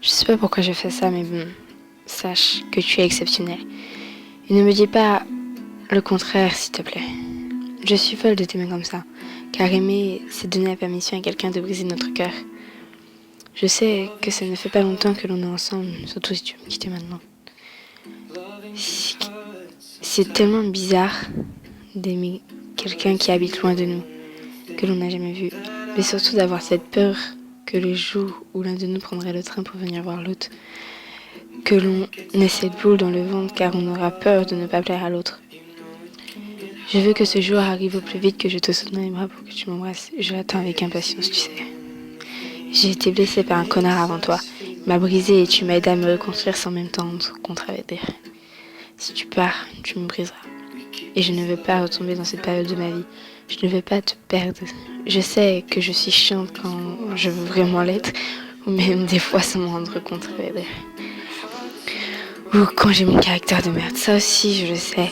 Je sais pas pourquoi je fais ça, mais bon, sache que tu es exceptionnel. Et ne me dis pas le contraire, s'il te plaît. Je suis folle de t'aimer comme ça, car aimer, c'est donner la permission à quelqu'un de briser notre cœur. Je sais que ça ne fait pas longtemps que l'on est ensemble, surtout si tu veux me quitter maintenant. C'est tellement bizarre d'aimer quelqu'un qui habite loin de nous, que l'on n'a jamais vu, mais surtout d'avoir cette peur que le jour où l'un de nous prendrait le train pour venir voir l'autre, que l'on ait cette boule dans le ventre car on aura peur de ne pas plaire à l'autre. Je veux que ce jour arrive au plus vite, que je te saute dans les bras pour que tu m'embrasses. Je l'attends avec impatience, tu sais. J'ai été blessée par un connard avant toi. Il m'a brisée et tu m'as aidé à me reconstruire sans même tendre contre avec des. Si tu pars, tu me briseras. Et je ne veux pas retomber dans cette période de ma vie. Je ne veux pas te perdre. Je sais que je suis chiante quand je veux vraiment l'être, ou même des fois sans me rendre compte. Ou quand j'ai mon caractère de merde. Ça aussi, je le sais.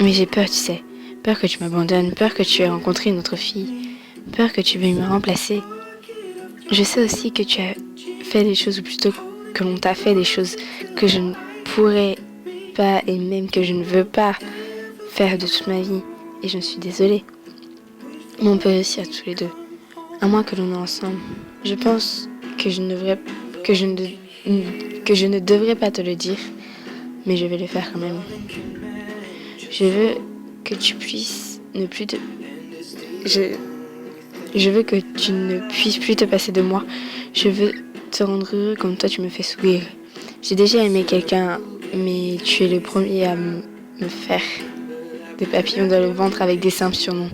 Mais j'ai peur, tu sais. Peur que tu m'abandonnes, peur que tu aies rencontré une autre fille, peur que tu veuilles me remplacer. Je sais aussi que tu as fait des choses, ou plutôt que l'on t'a fait des choses que je ne pourrais pas et même que je ne veux pas faire de toute ma vie. Et je suis désolée. Mais on peut réussir tous les deux. À moins que l'on est ensemble. Je pense que je ne devrais pas te le dire, mais je vais le faire quand même. Je veux que tu puisses ne plus te... Je veux que tu ne puisses plus te passer de moi. Je veux te rendre heureux comme toi tu me fais sourire. J'ai déjà aimé quelqu'un, mais tu es le premier à me faire des papillons dans le ventre avec des simples surnoms.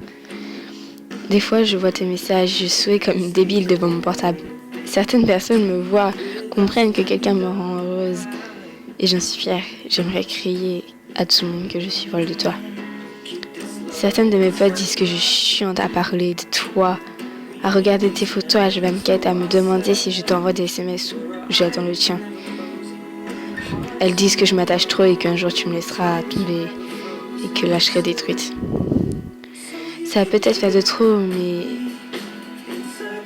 Des fois, je vois tes messages, je souris comme une débile devant mon portable. Certaines personnes me voient, comprennent que quelqu'un me rend heureuse. Et j'en suis fière. J'aimerais crier à tout le monde que je suis folle de toi. Certaines de mes potes disent que je suis chiante à parler de toi, à regarder tes photos à H24, à me demander si je t'envoie des SMS ou j'attends le tien. Elles disent que je m'attache trop et qu'un jour tu me laisseras tomber et que là je serai détruite. Ça va peut-être faire de trop, mais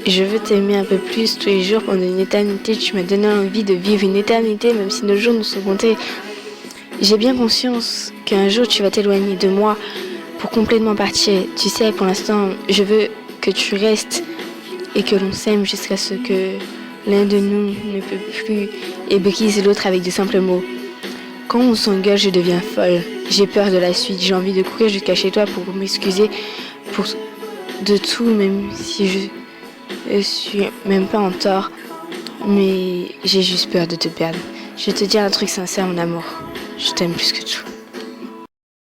je veux t'aimer un peu plus tous les jours pendant une éternité. Tu m'as donné envie de vivre une éternité, même si nos jours nous sont comptés. J'ai bien conscience qu'un jour tu vas t'éloigner de moi pour complètement partir. Tu sais, pour l'instant, je veux que tu restes et que l'on s'aime jusqu'à ce que l'un de nous ne peut plus et brise l'autre avec de simples mots. Quand on s'engueule, je deviens folle. J'ai peur de la suite. J'ai envie de courir jusqu'à chez toi pour m'excuser de tout, même si je suis même pas en tort. Mais j'ai juste peur de te perdre. Je vais te dire un truc sincère, mon amour. Je t'aime plus que tout.